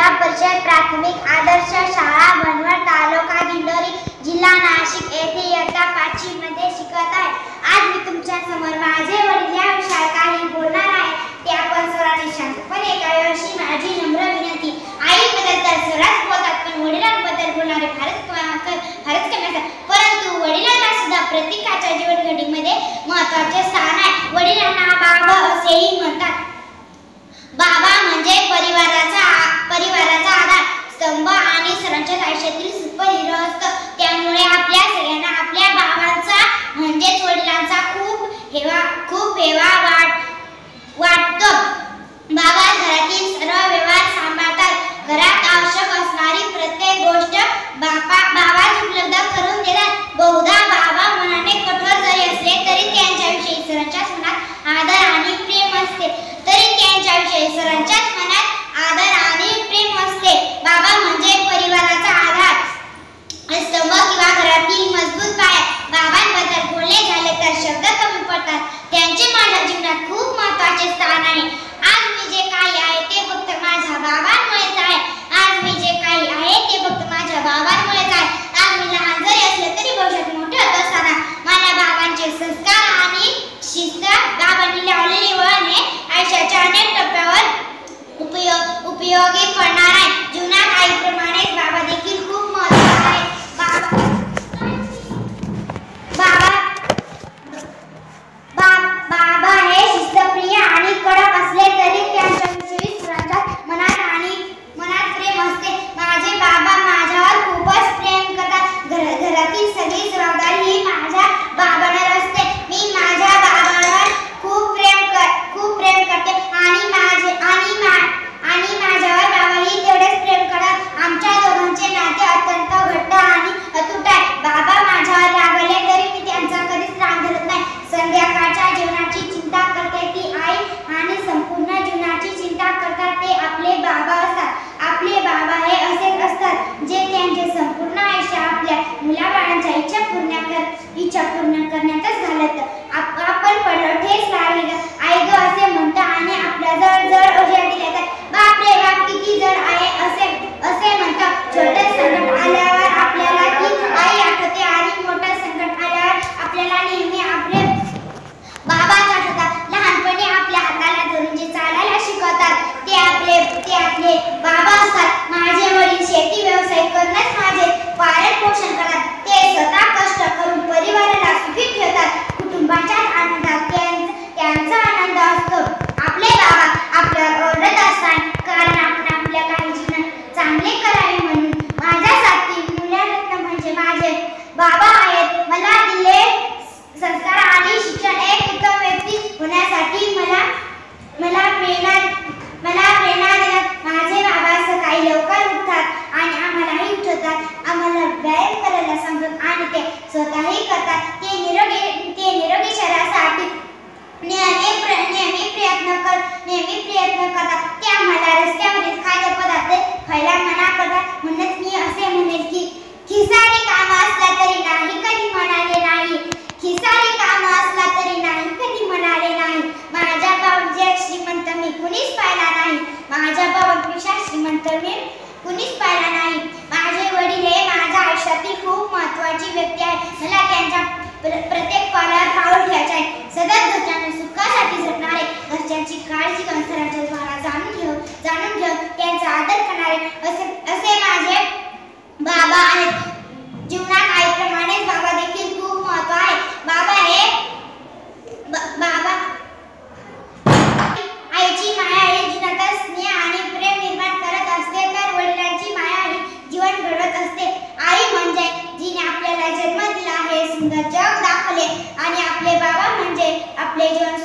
जिल्हा परिषद प्राथमिक आदर्श शाळा बनवट तालुका दिंडोरी जिल्हा नाशिक येथे इयत्ता 5वी मध्ये शिकत आहे। आज मी तुमच्या समोर माझे वडील या विषयावर काही बोलणार आहे। ते आपण सर्वांनी शांतपणे ऐकावे अशी माझी नम्र विनंती। आईबद्दल तर सर्वच बोलतात, पण वडिलांबद्दल बोलणारे फारच कमी असतात। परंतु वडिलांना सुद्धा प्रत्येकाच्या जीवनघडीमध्ये महत्त्वाचे स्थान आहे। वडिलांना बाबा असेही म्हणतात। बाबा म्हणजे परिवाराचा आधार स्तंभ आणि सर्वांच्या आयुष्यातील सुपरहिरो असतो। त्यामुळे आपल्या सगळ्यांना आपल्या बाबांचा म्हणजेच वडिलांचा खूप हेवा वाटतो। बाबा घरातील सर्व व्यवहार सांभाळतात। घरात आवश्यक असणारी प्रत्येक गोष्ट बाबा उपलब्ध करून देतात। बहुधा बाबा मनाने कठोर जरी असले तरी त्यांच्याविषयी सर्वांच्याच मनात आदर आणि प्रेम असते। बाबा म्हणजे परिवाराचा आधार स्तंभ किंवा घरातील मजबूत पाया। बाबांबद्दल बोलणे झाले तर शब्द कमी पडतात। त्यांचे माझ्या जीवनात खूप महत्त्वाचे स्थान आहे। आज मी जे काही आहे ते फक्त माझ्या बाबांमुळेच आहे। आज मी लहान जरी असले तरी भविष्यात मोठे होत असताना माझ्या बाबांचे संस्कार आणि शिस्त, बाबांनी लावलेली वळण हे आयुष्याच्या अनेक टप्प्यावर उपयोगी पडणार आहे। जीवनात आईप्रमाणेच बाबा देखील खूप महत्त्वाचे आहे। बाबा हे शिस्तप्रिय आणि कडक असले तरी त्यांच्याविषयी सर्वांच्या मनात प्रेम असते। माझे बाबा माझ्यावर खूपच प्रेम करतात। घरातील सगळी जबाबदारी ही माझ्या बाबांवर असते। मी माझ्या बाबांवर खूप प्रेम करते आणि माझ्यावर बाबाही तेवढेच प्रेम करतात। आमच्या दोघांचे नाते अत्यंत घट्ट आणि अतूट आहे। बाबा माझ्यावर रागवले तरी मी त्यांचा कधीच राग धरत नाही। संध्याकाळच्या जेवणाची चिंता करते ती आई आणि संपूर्ण जीवनाची चिंता करतात ते आपले बाबा असतात। आपले बाबा हे असेच असतात जे त्यांचे संपूर्ण आयुष्य आपल्या मुलाबाळांच्या इच्छा पूर्ण करण्यातच घालतात। आपण पडलो ठेच लागली आई ग असे म्हणतो आणि आपल्या जवळ उद्या दिल्या बाप रे बाप किती जड आहे असे म्हणतात। छोटे संकट आल्यावर आपल्याला ती आई आठवते आणि मोठे संकट आल्यावर आपल्याला नेहमी आपले बाबा आठवतात। लहानपणी आपल्या हाताला धरून जे चालायला शिकवतात ते आपले बाबा असतात। माझे वडील शेती व्यवसाय करूनच माझे पालन पोषण करतात। ते स्वतः कष्ट करून परिवाराला सुखी ठेवतात। कुटुंबाच्या आनंदात त्यांचा आनंद असतो। आपले बाबा आपल्यावर ओरडत असतात कारण आपण आपल्या काही जीवन चांगले करावे म्हणून। माझ्यासाठी मूल्यरत्न म्हणजे माझे बाबा आहेत। मला दिले संस्कार आणि शिक्षण एक उत्तम व्यक्ती होण्यासाठी मला प्रेरणा देतात। माझे बाबा सकाळी लवकर उठतात आणि आम्हालाही उठवतात। आम्हाला व्यायाम करायला सांगतात आणि ते स्वतःही करतात। ते निरोगी शरीरासाठी नेहमी प्रयत्न करतात। ते आम्हाला रस्त्यावरील खाद्यपदार्थ खायला मना करतात। म्हणूनच मी असे म्हणेल की खिसारी काम असला तरी नाही कधी म्हणाले नाही। माझ्या बाबांचे श्रीमंत मी कुणीच पाहिला नाही। माझ्या बाबांपेक्षा श्रीमंत मी कुणीच पाहिला नाही। माझे वडील हे माझ्या आयुष्यातील खूप महत्त्वाची व्यक्ती आहे। मला त्यांच्या प्रत्येक पावलावर पाऊल ठेवायचे आहे। सतत घरच्यांच्या सुखासाठी झटणारे, घरच्यांची काळजी घेऊन सर्वांच्या द्वारा जाणून घेऊन त्यांचा आदर करणारे असे माझे बाबा आहेत। जीवनात आईप्रमाणेच बाबा देखील खूप महत्त्व आहे। आईची माया ही जीवनात स्नेह आणि प्रेम निर्माण करत असते तर वडिलांची माया ही जीवन घडवत असते। आई म्हणजे जिने आपल्याला जन्म दिला, हे सुंदर जग दाखवले आणि आपले बाबा म्हणजे आपले जीवन